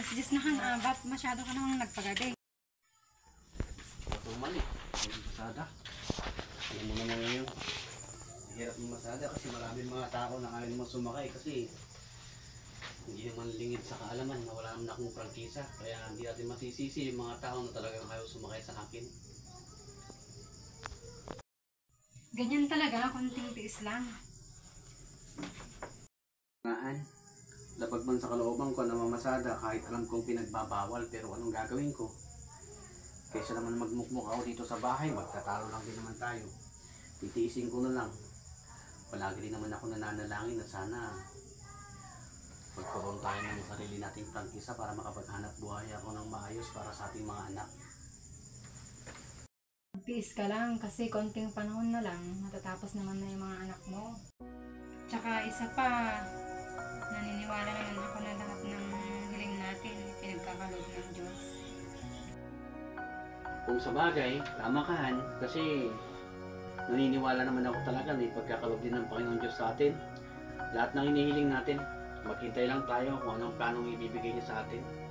alas 10 na han, ba't masyado ka namang nagpagabi? Ito mali. Masada. Alam mo naman ngayon. Hirap ng masada kasi maraming mga tao na ayaw naman sumakay kasi hindi naman lingid sa kaalaman na wala naman akong prangkisa. Kaya hindi natin masisisi yung mga tao na talagang ayaw sumakay sa akin. Ganyan talaga, konting tiis lang. Ngaan, lapag man sa kalooban ko na mamasada kahit alam kong pinagbabawal pero anong gagawin ko? Kaysa naman magmukmuk ako dito sa bahay, magtatalo lang din naman tayo. Titiisin ko na lang. Palagi din naman ako nananalangin na sana magkaroon tayo ng sarili nating prangkisa para makapaghanap buhay ako ng maayos para sa ating mga anak. Tiis ka lang kasi konting panahon na lang, matatapos naman na yung mga anak mo. Tsaka isa pa, naniniwala naman ako na lahat ng hiling natin, pinagkakalob ng Diyos. Kung sa bagay, tama ka Han, kasi naniniwala naman ako talaga na ipagkakalob din ng Panginoon Diyos sa atin. Lahat ng hinihiling natin, maghintay lang tayo kung anong planong ibibigay niya sa atin.